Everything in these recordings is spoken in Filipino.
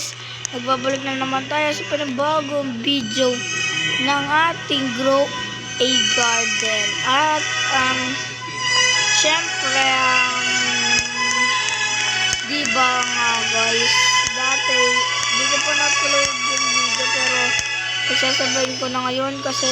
guys, nagbabalik na naman tayo sa panibagong video ng ating Grow a Garden. At syempre, di ba nga guys, dati di ko pa na-upload yung video pero pagsasabayin ko na ngayon kasi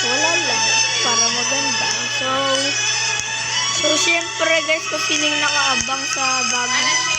wala lang para maganda. So syempre guys, kung sining nakaabang sa bagong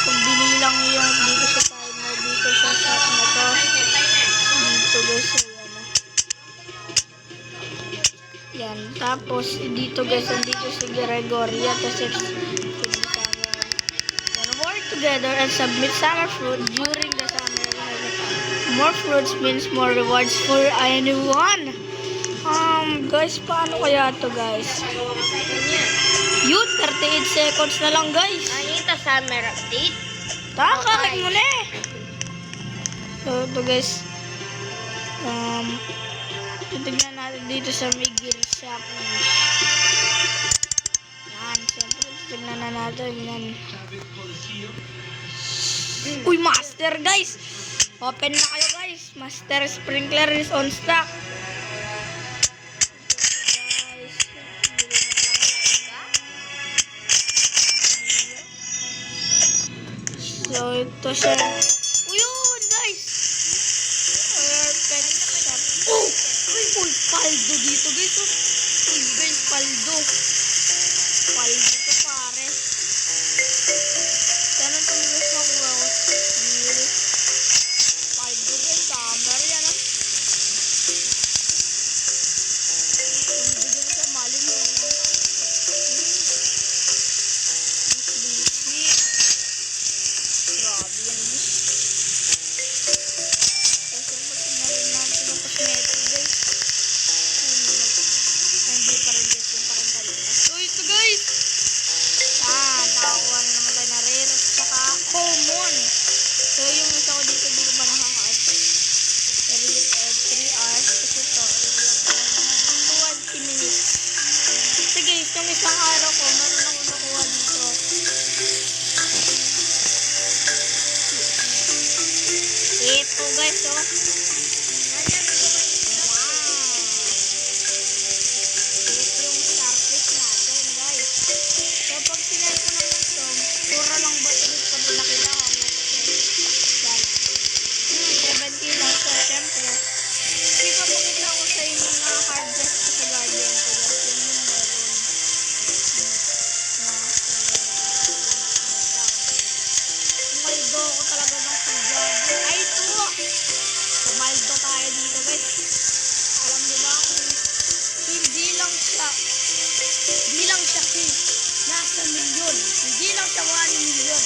kung binilang yung dito sa side mo, dito sa shop na to, dito guys, yan. Tapos dito guys, dito si Gregoria, tapos work together and submit summer fruit during the summer. More fruits means more rewards for anyone. Guys, paano kaya to guys? Yun, 38 seconds na lang guys. Ito summer update. Kakakit mo na eh. So, ito guys. Titignan natin dito sa Migiri Shop. Yan, siyempre titignan na natin yan. Uy, master guys. Open na kayo guys. Master sprinkler is on stock. So, ito siya. Uyun, guys! Perfect shop. Oh! Uy, paldo dito, guys. Uy, guys, paldo. Paldo to, pare. Sana ito mo guys makuha ko. Paldo, guys. Summer yan, ha? Tumibigyan sa mali mo. Yung isang araw ko, meron akong nakuha dito. Ito guys, oh. Wow. Ito yung starfish natin, guys. So, pag sinay ko naman ito, pura lang ba ito dito pag nakilahan mo? Guys. 70 lang siya, syempre. Hindi ko pakita ko sa inyo na harvest ko sa garden ko, guys. Ko talaga ng pagjago. Ay, ito! Pumaldo tayo dito, guys. Alam niyo ba kung hindi lang siya nasa milyon. Hindi lang siya 1 million.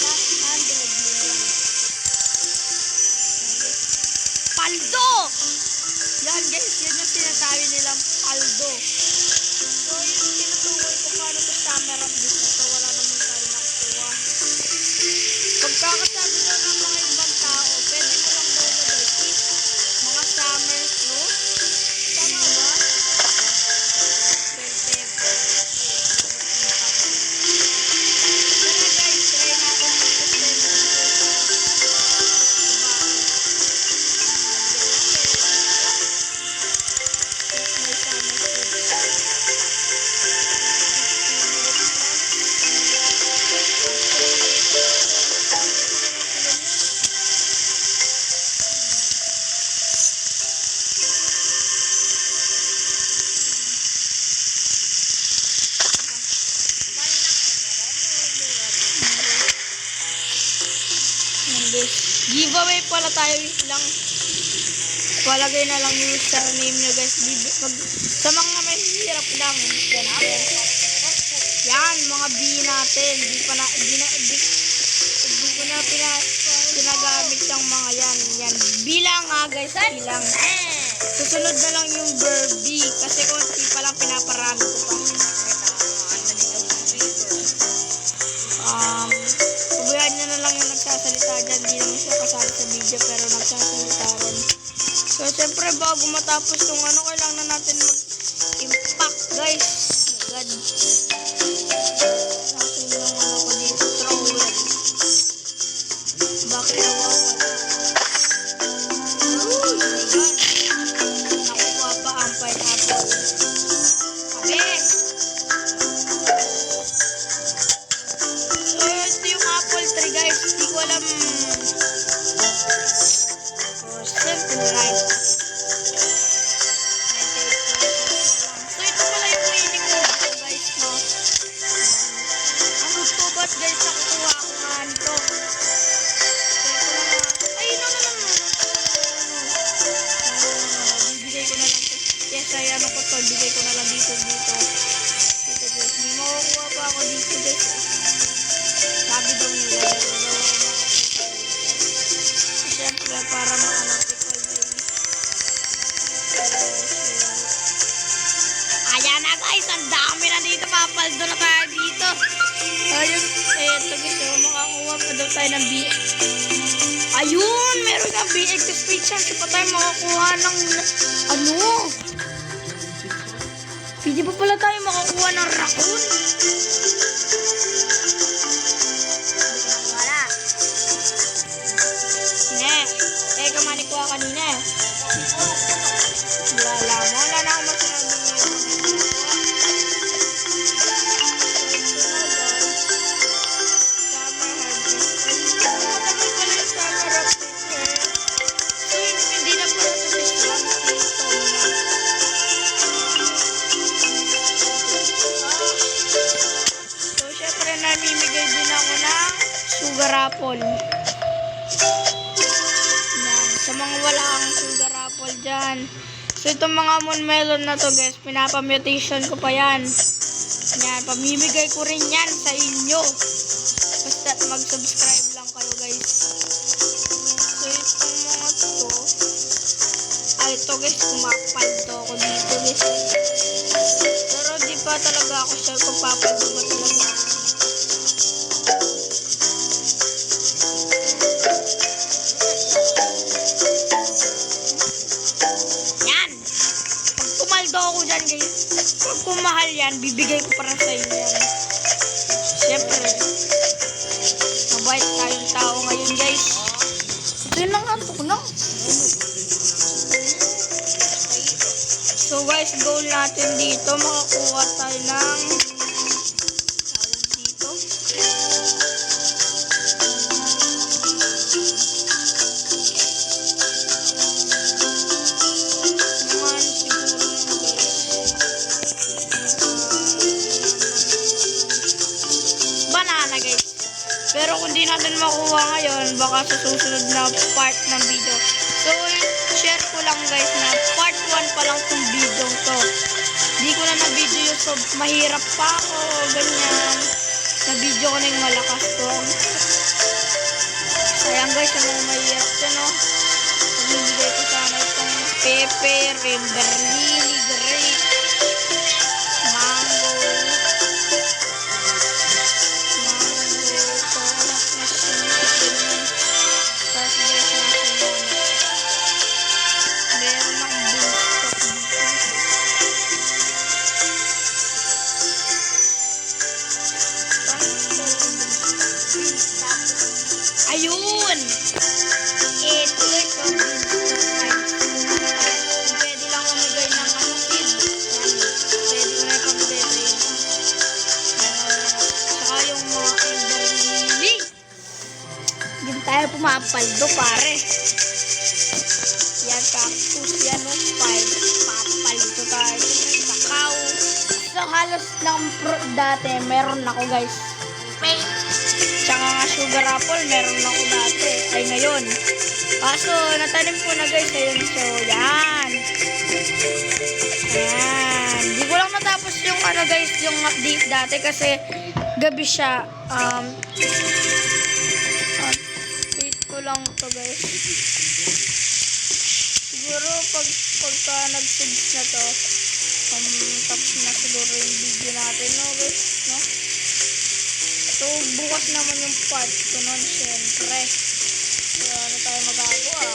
Nasa 100 million. Paldo! Yan, guys. Yan yung sinasabi nilang paldo. So, yung tinutukoy ko paano ito summer update na ito. Wala naman tayo nakukuha. Pagkakasabi daw ng mga ibang tao, pwede mo lang daw nilagay mga summer fruit. Tama ba? Tara guys, try natin mag-test giveaway pala tayo lang. Palagay na lang yung username nyo guys. Sa mga may hirap lang. Yan, mga B natin. Di ko na pinagamit yung mga yan. Yan. Bilang nga guys. Bilang. Susunod na lang yung verb B. Kasi konti pa lang pinaparami ko pa. Pabayaan nyo na lang yung nagsasalita dyan. Hindi naman siya kasali sa video pero nagsasalita rin. So syempre bago matapos yung kailangan na natin mag-impact guys. God. Natin yung ko dito. Trowel. alam. For simple life. So, ito pala yung meaning ko guys, no? Ang gusto ba't guys, nakukuha ko nga nito. Ay, no. Bibigay ko na lang to. Yes, ay ano ko to. Bigay ko na lang dito. Dito guys. May makukuha pa ako dito guys. Sabi daw nila. Siyempre, para ma-analytical din. Ayan na guys. Ang dami na dito. Papaldo na tayo dito. Ayun. Eto guys. Makakuha pa daw tayo ng BX. Ayun. Meron na BX speed chance pa tayo makakuha ng ano. Pwede pa pala tayo makakuha ng raccoon. Wala. Kamani kuha kanina eh. Wala na ako masyado ngayon. Summer harvest. Matagal pala yung summer harvest eh. So hindi na pala ito sa So syempre namimigay din ako ng sugar apple. Sa mga wala ang sugar apple dyan. So, itong mga moonmelon na to guys, pinapamutation ko pa yan. Yan, pamimigay ko rin yan sa inyo. Basta mag-subscribe lang kayo guys. So, itong mga to, ito guys, kumapaldo ako dito guys. Pero di pa talaga ako sure kung papaldo ba talaga. Pag kumahal yan, bibigay ko para sa inyo yan. Siyempre, mabait tayong tao ngayon guys. Ito yun lang ato ko na. So guys, goal natin dito, makakuha tayo ng dito. Pero kung di natin makuha ngayon, baka sa susunod na part ng video. So, share ko lang guys na part 1 pa lang itong video to. Di ko na na-video yung so mahirap pa ako, ganyan. Na-video ko na yung malakas ko. Sayang guys, ang mga mahirap to, no? Pagbibigay ko sana itong pepper, ember lily, grape, mango. Ayun! Ito guys, pwede lang umigay ng ano seed. Pwede ko na ipamigay sa inyo. Saka yung mga ember lily. Hindi tayo pumapaldo pare. Yan cactus, yan o papaldo tayo. Kakao. So halos ng fruit dati meron ako guys. Tsaka nga sugar apple, meron ako dati. Ay ngayon. Kaso, natanim ko na guys. Ayun, so, yan. Ayan. Di ko lang natapos yung ano guys, yung update dati kasi gabi siya. Update ko lang to guys. Siguro, pagka nag-subs na to, tapos na siguro yung video natin, no guys, no? So, bukas naman yung part ko nun, syempre. So, ano tayo magagawa?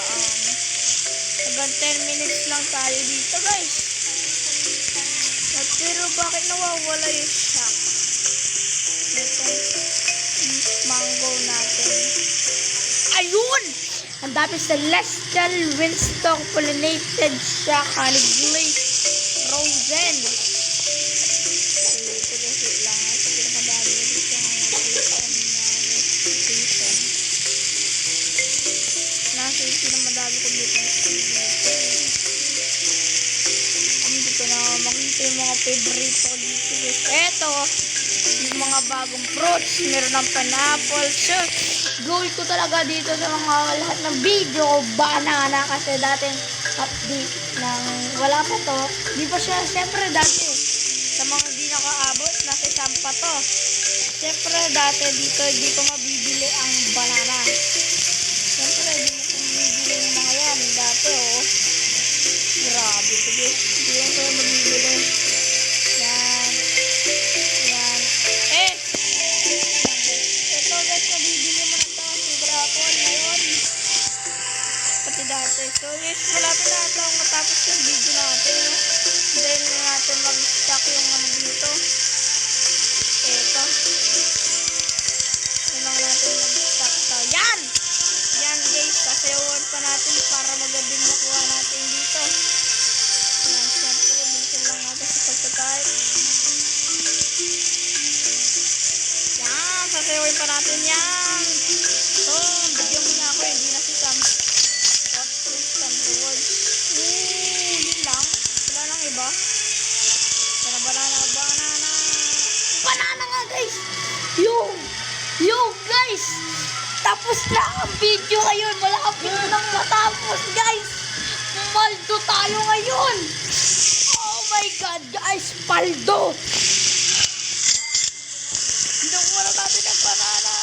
Hanggang 10 minutes lang tayo dito, guys. Pero bakit nawawala yung shock? Itong mango natin. Ayun! Ang dami celestial windstalk pollinated shock honey glaze frozen. Ito yung mga favorito ko dito guys. Ito, yung mga bagong fruits. Meron ng pineapple. Sure, goal ko talaga dito sa mga lahat ng video. Banana kasi dating update ng wala pa to. Di pa siya, siyempre dati. Sa mga di nakaabot, nasa isang pa to. Siyempre dati dito, di ko mabibili ang banana. Siyempre, di mo kong bibili yung mga yan. Dati, oh. Grabe ito, guys. Hindi ko kayo mabibili. Yan. Yan. Eh! Ito, guys, mabibili mo na ito. Super apple ngayon. Pati dati. So, guys, malapit na ito matapos yung video natin. Hindi na natin mag-stock yung ano dito. Ito. Kailangan natin mag-stock ito. Yan! Yan guys, sasayawan pa natin para magandang makuha natin dito. Yan, siyempre, minsan lang natin sa pagtatay. Yan, sasayawan pa natin yan. So, bigyan mo na ako, hindi na si Sam. What fruits and rewards? Yun lang. Wala nang iba. Banana. Banana nga guys! Yo guys! Tapos na ang video ngayon. Malapit nang matapos, guys. Paldo tayo ngayon. Oh my God, guys. Paldo. Nakuha na natin ang banana.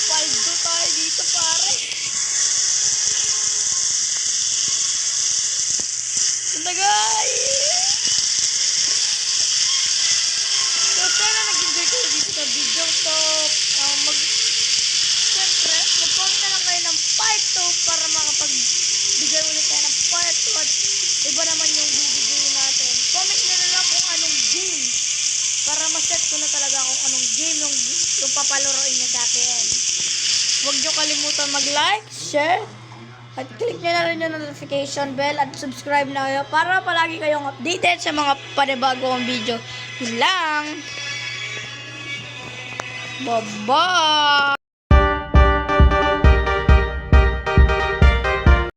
Paldo tayo dito, pare. Ganda, guys. So, sana nag-enjoy kayo dito sa video. So, siyempre, mag-comment na lang kayo ng part 2 para makapagbigay ulit tayo ng part 2 at iba naman yung bibigay natin. Comment nyo na lang kung anong game para ma-set ko na talaga kung anong game yung papalaroin nyo sa akin. Huwag nyo kalimutan mag-like, share, at click nyo na rin yung notification bell at subscribe na kayo para palagi kayong updated sa mga panibago kong video. Yun lang. Bye-bye!